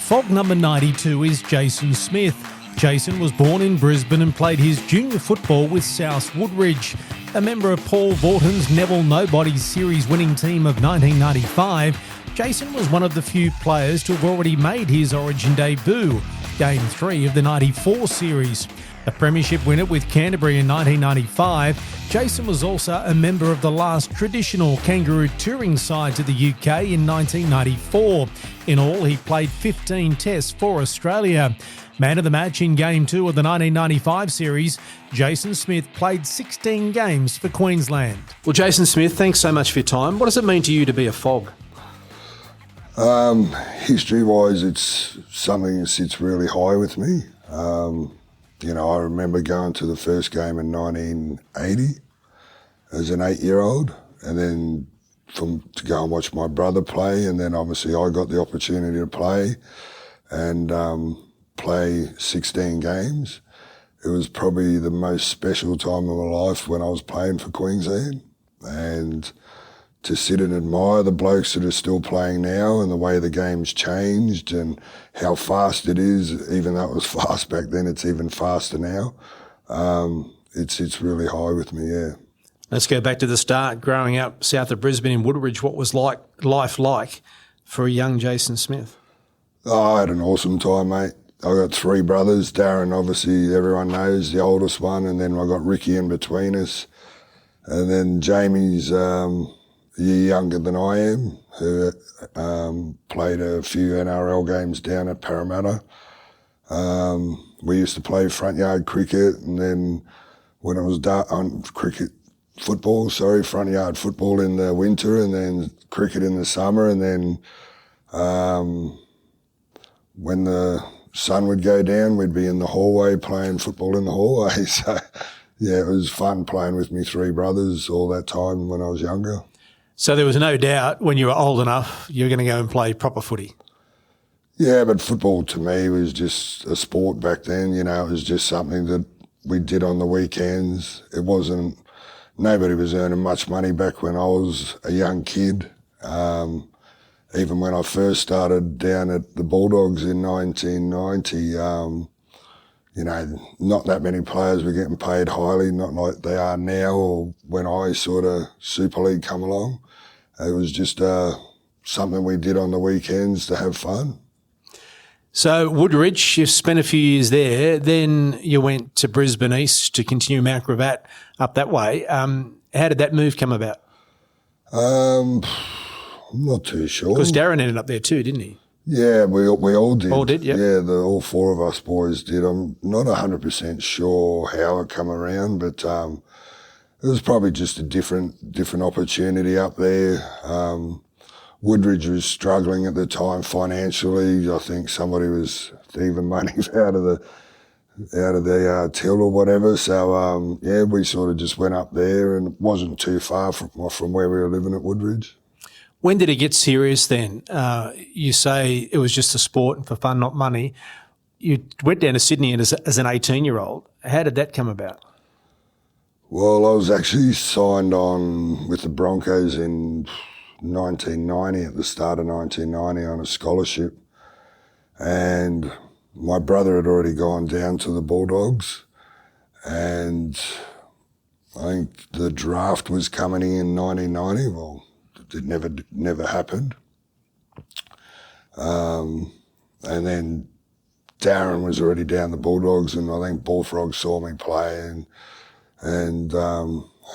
FOG number 92 is Jason Smith. Jason was born in Brisbane and played his junior football with Souths Woodridge. A member of Paul Vaughton's Neville Nobodies series-winning team of 1995, Jason was one of the few players to have already made his Origin debut, Game 3 of the 94 series. A premiership winner with Canterbury in 1995, Jason was also a member of the last traditional Kangaroo touring side to the UK in 1994. In all, he played 15 tests for Australia. Man of the match in Game 2 of the 1995 series, Jason Smith played 16 games for Queensland. Well, Jason Smith, thanks so much for your time. What does it mean to you to be a FOG? History-wise, it's something that sits really high with me. I remember going to the first game in 1980 as an 8-year-old, and then to go and watch my brother play, and then obviously I got the opportunity to play and play 16 games. It was probably the most special time of my life when I was playing for Queensland, and to sit and admire the blokes that are still playing now and the way the game's changed and how fast it is. Even though it was fast back then, it's even faster now. It's really high with me, yeah. Let's go back to the start. Growing up south of Brisbane in Woodridge, what was life like for a young Jason Smith? Oh, I had an awesome time, mate. I got 3 brothers. Darren, obviously, everyone knows, the oldest one, and then I got Ricky in between us. And then Jamie's a year younger than I am, who played a few NRL games down at Parramatta. We used to play front yard cricket, and then when it was front yard football in the winter, and then cricket in the summer, and then when the sun would go down, we'd be in the hallway playing football in the hallway. So, yeah, it was fun playing with me 3 brothers all that time when I was younger. So there was no doubt when you were old enough you were going to go and play proper footy. Yeah, but football to me was just a sport back then. It was just something that we did on the weekends. Nobody was earning much money back when I was a young kid. Even when I first started down at the Bulldogs in 1990, not that many players were getting paid highly, not like they are now or when I sort of Super League come along. It was just something we did on the weekends to have fun. So Woodridge, you spent a few years there, then you went to Brisbane Easts to continue Mount Gravatt up that way. How did that move come about? I'm not too sure. Because Darren ended up there too, didn't he? Yeah, we all did. All did, yeah. Yeah, all 4 of us boys did. I'm not 100% sure how it come around, but it was probably just a different opportunity up there. Woodridge was struggling at the time financially. I think somebody was thieving money out of the till or whatever. So we sort of just went up there, and it wasn't too far from where we were living at Woodridge. When did it get serious then? You say it was just a sport and for fun, not money. You went down to Sydney as an 18-year-old. How did that come about? Well, I was actually signed on with the Broncos in 1990, at the start of 1990, on a scholarship. And my brother had already gone down to the Bulldogs, and I think the draft was coming in 1990. Well, it never happened. And then Darren was already down the Bulldogs, and I think Bullfrog saw me play, and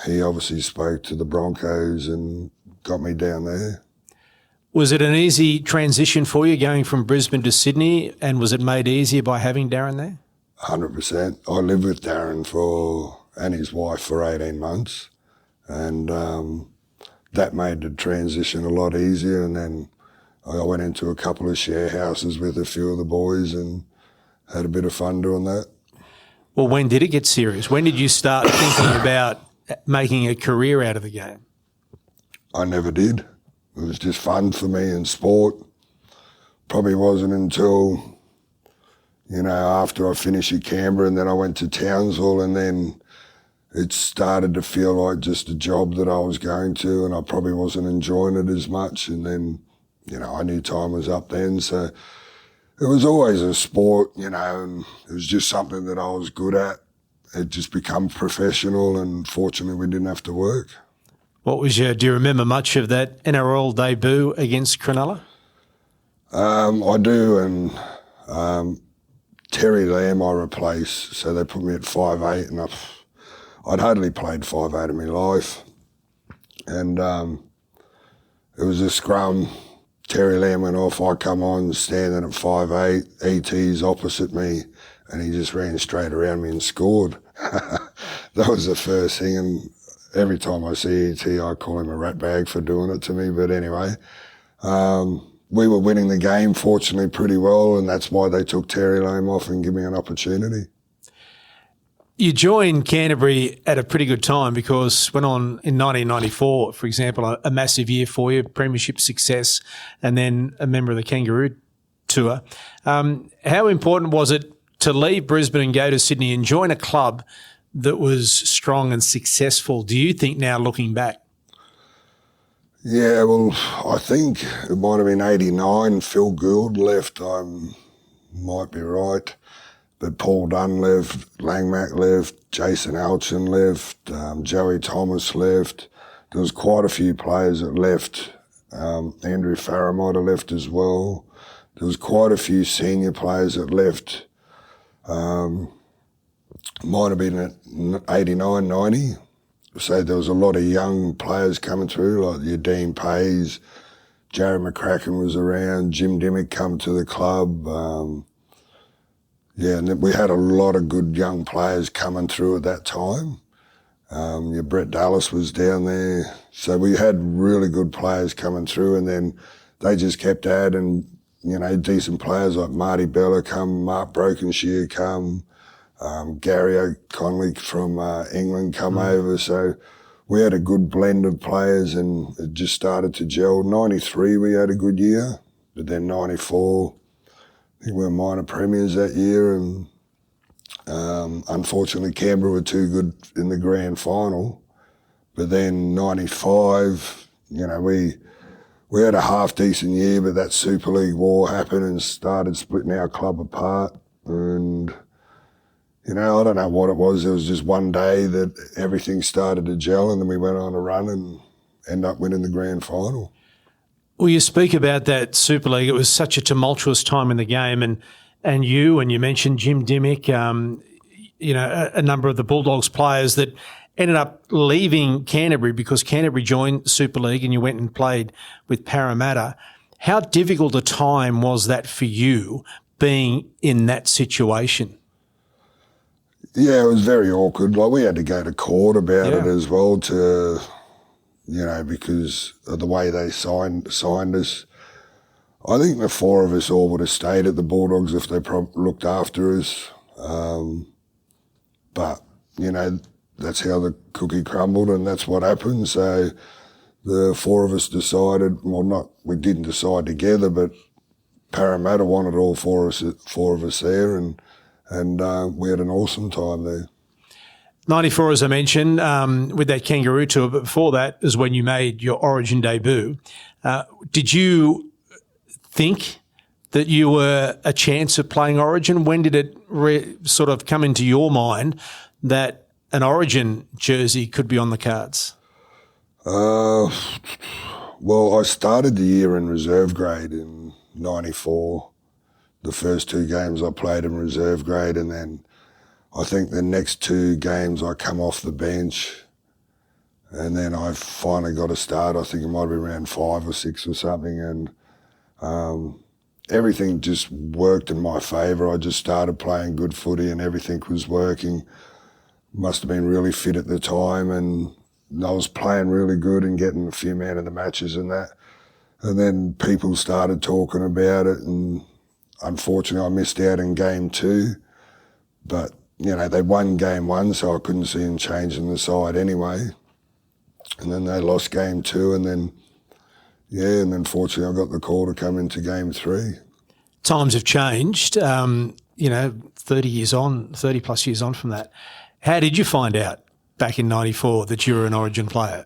he obviously spoke to the Broncos and got me down there. Was it an easy transition for you going from Brisbane to Sydney, and was it made easier by having Darren there? 100%. I lived with Darren and his wife for 18 months, and that made the transition a lot easier. And then I went into a couple of share houses with a few of the boys and had a bit of fun doing that. Well, when did it get serious? When did you start thinking about making a career out of the game? I never did. It was just fun for me in sport. Probably wasn't until, after I finished at Canberra and then I went to Townsville, and then it started to feel like just a job that I was going to, and I probably wasn't enjoying it as much. And then, I knew time was up then. So It was always a sport, and it was just something that I was good at. It just become professional, and fortunately we didn't have to work. Do you remember much of that NRL debut against Cronulla? I do, and Terry Lamb I replaced, so they put me at 5'8", and I'd hardly played 5'8" in my life. And it was a scrum. Terry Lamb went off, I come on, standing at 5'8", ET's opposite me, and he just ran straight around me and scored. That was the first thing, and every time I see ET, I call him a rat bag for doing it to me. But anyway, we were winning the game, fortunately, pretty well, and that's why they took Terry Lamb off and gave me an opportunity. You joined Canterbury at a pretty good time because went on in 1994, for example, a massive year for you, premiership success, and then a member of the Kangaroo Tour. How important was it to leave Brisbane and go to Sydney and join a club that was strong and successful, do you think, now looking back? Yeah, well, I think it might have been 89. Phil Gould left, I might be right. But Paul Dunn left, Langmack left, Jason Alchin left, Joey Thomas left. There was quite a few players that left. Andrew Parramatta left as well. There was quite a few senior players that left. Might have been at 89, 90. So there was a lot of young players coming through, like your Dean Pays, Jared McCracken was around, Jim Dimmick come to the club. And we had a lot of good young players coming through at that time. Your Brett Dallas was down there. So we had really good players coming through, and then they just kept adding, decent players like Marty Bella come, Mark Brokenshire come, Gary O'Connelly from England come over. So we had a good blend of players, and it just started to gel. 93 we had a good year, but then 94... I think we were minor premiers that year, and unfortunately Canberra were too good in the grand final. But then 95, we had a half-decent year, but that Super League war happened and started splitting our club apart. And, I don't know what it was. It was just one day that everything started to gel, and then we went on a run and ended up winning the grand final. Well, you speak about that Super League. It was such a tumultuous time in the game, and you mentioned Jim Dimmick, a number of the Bulldogs players that ended up leaving Canterbury because Canterbury joined the Super League and you went and played with Parramatta. How difficult a time was that for you being in that situation? Yeah, it was very awkward. Like, we had to go to court about it as well because of the way they signed us. I think the four of us all would have stayed at the Bulldogs if they looked after us. But, that's how the cookie crumbled, and that's what happened. So the four of us decided, we didn't decide together, but Parramatta wanted all four of us there, and we had an awesome time there. 94, as I mentioned, with that Kangaroo Tour, but before that is when you made your Origin debut. Did you think that you were a chance of playing Origin? When did it sort of come into your mind that an Origin jersey could be on the cards? Well, I started the year in reserve grade in 94. The first two games I played in reserve grade, and then I think the next two games I come off the bench, and then I finally got a start. I think it might be around 5 or 6 or something, and everything just worked in my favour. I just started playing good footy and everything was working. Must have been really fit at the time, and I was playing really good and getting a few man of the matches and that. And then people started talking about it, and unfortunately I missed out in game 2, but they won game 1, so I couldn't see them changing the side anyway. And then they lost game 2, and then fortunately I got the call to come into game 3. Times have changed, 30 plus years on from that. How did you find out back in 94 that you were an Origin player?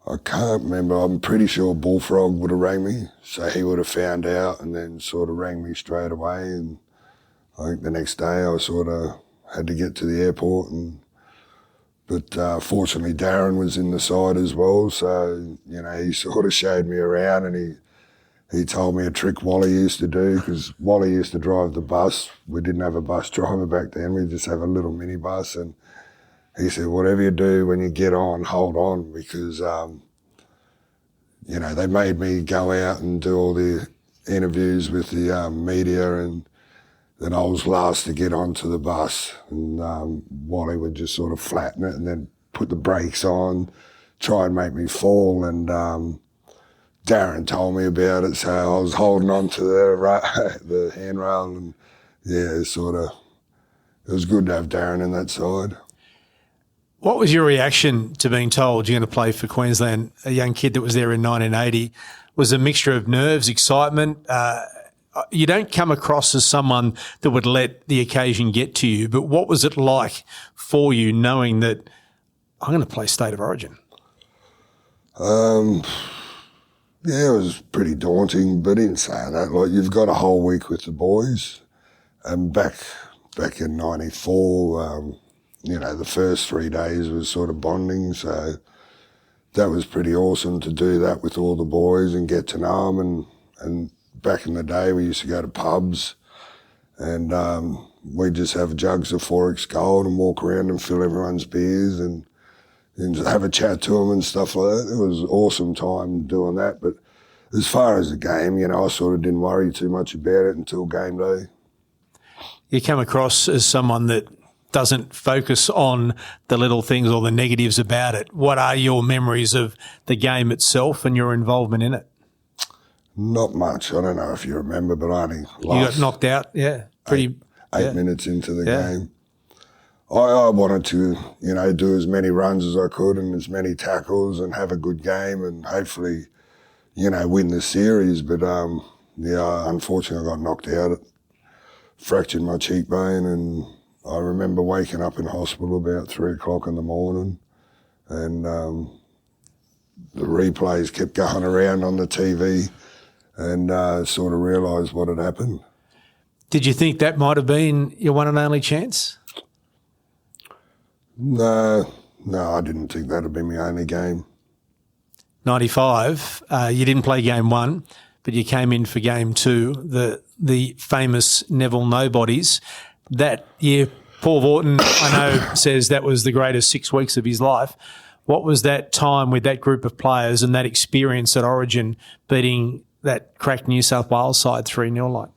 I can't remember. I'm pretty sure Bullfrog would have rang me, so he would have found out and then sort of rang me straight away. And I think the next day I sort of had to get to the airport. But fortunately Darren was in the side as well, so, you know, he sort of showed me around, and he told me a trick Wally used to do, because Wally used to drive the bus. We didn't have a bus driver back then. We just have a little minibus, and he said, whatever you do when you get on, hold on, because, you know, they made me go out and do all the interviews with the media, and then I was last to get onto the bus, and Wally would just sort of flatten it and then put the brakes on, try and make me fall, and Darren told me about it, so I was holding on to the handrail, and yeah, it was good to have Darren in that side. What was your reaction to being told you're going to play for Queensland, a young kid that was there in 1980? Was a mixture of nerves, excitement? You don't come across as someone that would let the occasion get to you, but what was it like for you knowing that I'm going to play State of Origin? Yeah, it was pretty daunting, but in saying that, like, you've got a whole week with the boys, and back in 94, you know, the first 3 days was sort of bonding, so that was pretty awesome to do that with all the boys and get to know them. And back in the day, we used to go to pubs, and we'd just have jugs of FOGS Gold and walk around and fill everyone's beers and just have a chat to them and stuff like that. It was an awesome time doing that. But as far as the game, you know, I sort of didn't worry too much about it until game day. You come across as someone that doesn't focus on the little things or the negatives about it. What are your memories of the game itself and your involvement in it? Not much. I don't know if you remember, but I only You got knocked out, yeah. Eight minutes into the game. I wanted to, you know, do as many runs as I could and as many tackles and have a good game and hopefully, you know, win the series. But, yeah, unfortunately I got knocked out. It fractured my cheekbone, and I remember waking up in hospital about 3 o'clock in the morning, and the replays kept going around on the TV, and sort of realised what had happened. Did you think that might have been your one and only chance? No, I didn't think that would be my only game. 95, you didn't play game one, but you came in for game two, the famous Neville Nobodies. That year, Paul Vaughton, I know, says that was the greatest 6 weeks of his life. What was that time with that group of players and that experience at Origin beating that cracked New South Wales side 3-0 like?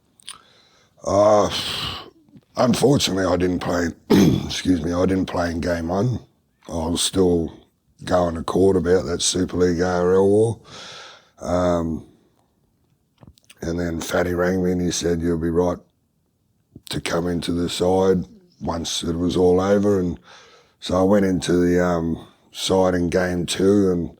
Unfortunately, I didn't play. I didn't play in game one. I was still going to court about that Super League ARL war. And then Fatty rang me and he said, "You'll be right to come into the side once it was all over." And so I went into the side in game two, and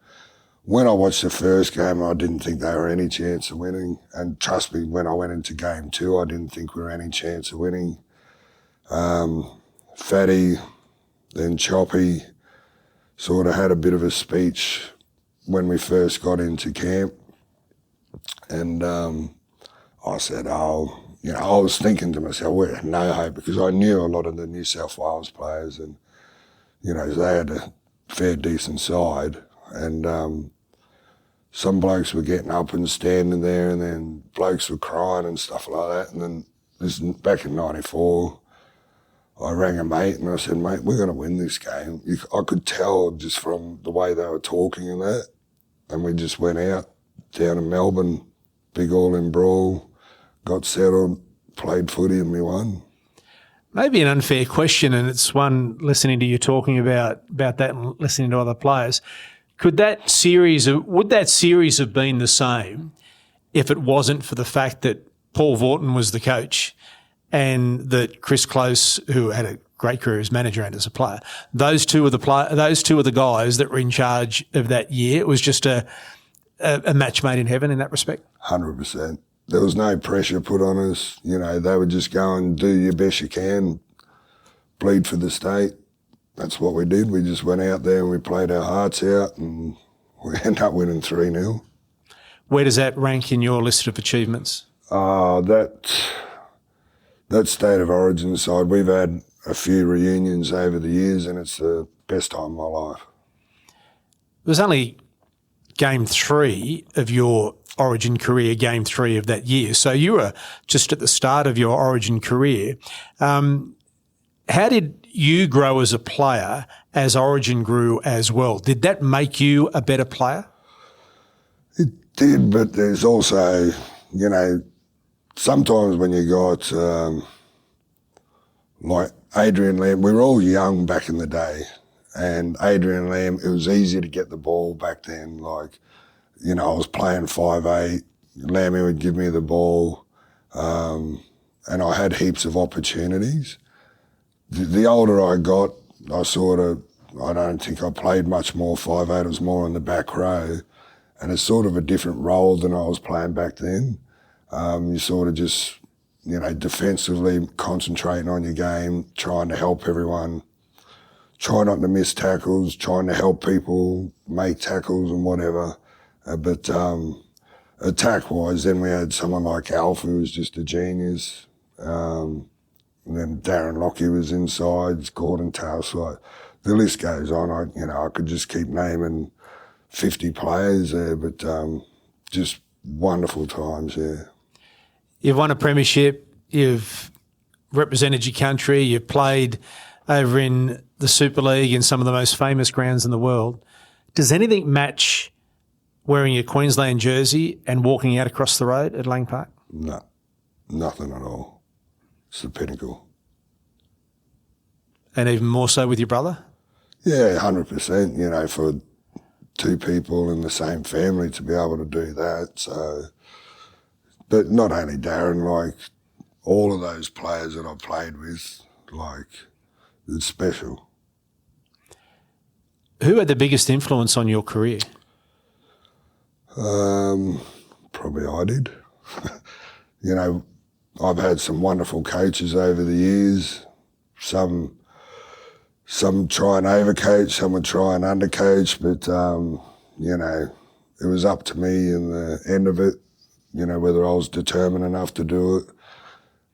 when I watched the first game, I didn't think they were any chance of winning. And trust me, when I went into game two, I didn't think we were any chance of winning. Fatty, then Choppy, sort of had a bit of a speech when we first got into camp. And I said, you know, I was thinking to myself, we had no hope, because I knew a lot of the New South Wales players, and, you know, they had a fair decent side. And some blokes were getting up and standing there, and then blokes were crying and stuff like that. And then this back in 94, I rang a mate and I said, "Mate, we're going to win this game." I could tell just from the way they were talking and that. And we just went out down in Melbourne, big all-in brawl, got settled, played footy, and we won. Maybe an unfair question, and it's one listening to you talking about that and listening to other players. Would that series have been the same if it wasn't for the fact that Paul Vaughton was the coach and that Chris Close, who had a great career as manager and as a player, those two are the guys that were in charge of that year? It was just a match made in heaven in that respect? 100%. There was no pressure put on us. You know, they would just go and do your best you can, bleed for the state. That's what we did. We just went out there and we played our hearts out, and we ended up winning 3-0. Where does that rank in your list of achievements? That State of Origin side, we've had a few reunions over the years, and it's the best time of my life. It was only game 3 of your Origin career, game 3 of that year. So you were just at the start of your Origin career. How did you grow as a player as Origin grew as well? Did that make you a better player? It did, but there's also, you know, sometimes when you got like Adrian Lamb, we were all young back in the day, and Adrian Lamb, it was easy to get the ball back then. Like, you know, I was playing 5'8", Lammy would give me the ball, and I had heaps of opportunities. The older I got, I don't think I played much more 5'8", it was more in the back row, and it's sort of a different role than I was playing back then. You sort of just, you know, defensively concentrating on your game, trying to help everyone, try not to miss tackles, trying to help people make tackles and whatever. But attack-wise, then we had someone like Alf, who was just a genius. And then Darren Lockie was inside, Gordon Tails. Like, the list goes on. I could just keep naming 50 players there, but just wonderful times, yeah. You've won a premiership, you've represented your country, you've played over in the Super League in some of the most famous grounds in the world. Does anything match wearing your Queensland jersey and walking out across the road at Lang Park? No, nothing at all. It's the pinnacle. And even more so with your brother? Yeah, 100%, you know, for two people in the same family to be able to do that. So, but not only Darren, like all of those players that I've played with, like, it's special. Who had the biggest influence on your career? Probably I did. You know, I've had some wonderful coaches over the years. Some try and overcoach, some would try and undercoach, but, you know, it was up to me in the end of it, you know, whether I was determined enough to do it.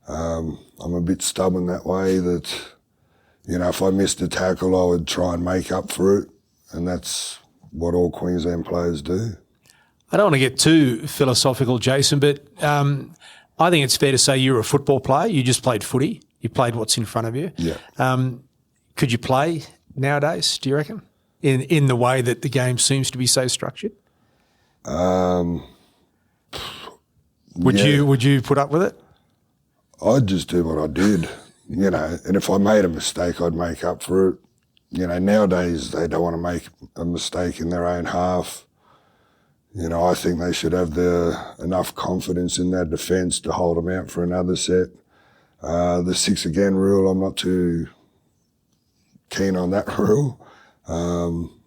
I'm a bit stubborn that way that, you know, if I missed a tackle, I would try and make up for it, and that's what all Queensland players do. I don't want to get too philosophical, Jason, but I think it's fair to say you're a football player. You just played footy. You played what's in front of you. Yeah. Could you play nowadays, do you reckon, in the way that the game seems to be so structured? Would you put up with it? I'd just do what I did, you know, and if I made a mistake, I'd make up for it. You know, nowadays they don't want to make a mistake in their own half. You know, I think they should have enough confidence in their defence to hold them out for another set. The 6 again rule, I'm not too keen on that rule.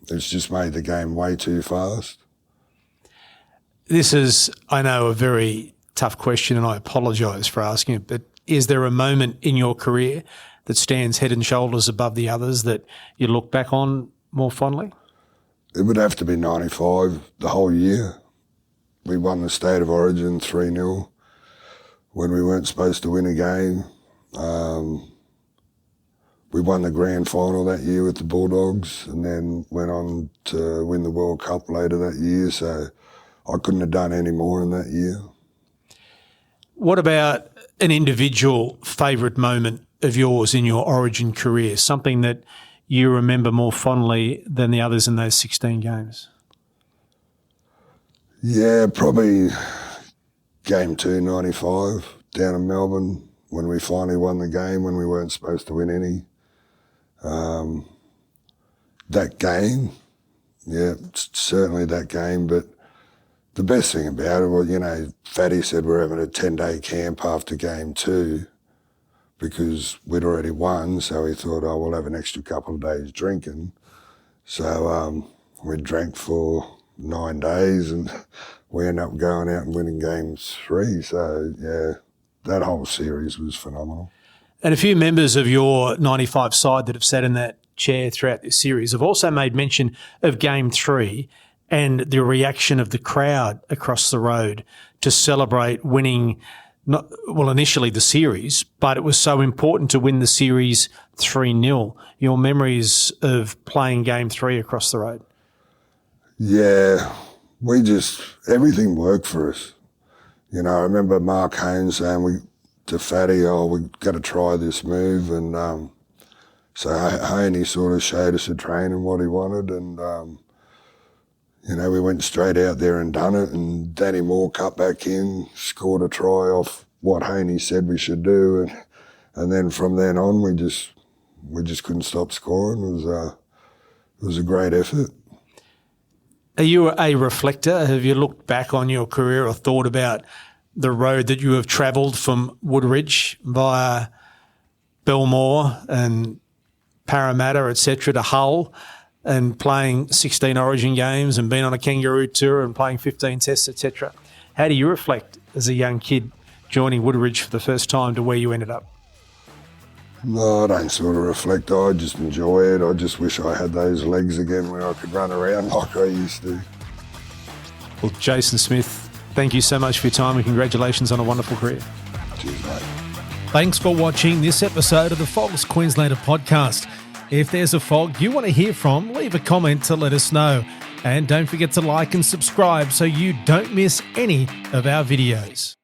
It's just made the game way too fast. This is, I know, a very tough question, and I apologise for asking it, but is there a moment in your career that stands head and shoulders above the others that you look back on more fondly? It would have to be 95, the whole year. We won the State of Origin 3-0 when we weren't supposed to win a game. We won the grand final that year with the Bulldogs and then went on to win the World Cup later that year. So I couldn't have done any more in that year. What about an individual favourite moment of yours in your Origin career, something that you remember more fondly than the others in those 16 games? Yeah, probably game 2, 95, down in Melbourne, when we finally won the game, when we weren't supposed to win any. That game, yeah, certainly that game, but the best thing about it, well, you know, Fatty said we're having a 10-day camp after game 2 because we'd already won, so he thought, oh, we'll have an extra couple of days drinking. So we drank for 9 days and we ended up going out and winning game 3. So, yeah, that whole series was phenomenal. And a few members of your 95 side that have sat in that chair throughout this series have also made mention of game 3 and the reaction of the crowd across the road to celebrate winning, initially the series, but it was so important to win the series 3-0. Your memories of playing game 3 across the road? Yeah, everything worked for us. You know, I remember Mark Haynes saying to Fatty, we've got to try this move. And so Haney sort of showed us a training what he wanted. And, you know, we went straight out there and done it. And Danny Moore cut back in, scored a try off what Haney said we should do. And then from then on, we just couldn't stop scoring. It was a great effort. Are you a reflector? Have you looked back on your career or thought about the road that you have travelled from Woodridge via Belmore and Parramatta, etc., to Hull, and playing 16 Origin games and being on a kangaroo tour and playing 15 tests, etc.? How do you reflect as a young kid joining Woodridge for the first time to where you ended up? No, I don't sort of reflect. I just enjoy it. I just wish I had those legs again where I could run around like I used to. Well, Jason Smith, thank you so much for your time and congratulations on a wonderful career. Cheers, mate. Thanks for watching this episode of the FOGS Queenslander Podcast. If there's a FOG you want to hear from, leave a comment to let us know. And don't forget to like and subscribe so you don't miss any of our videos.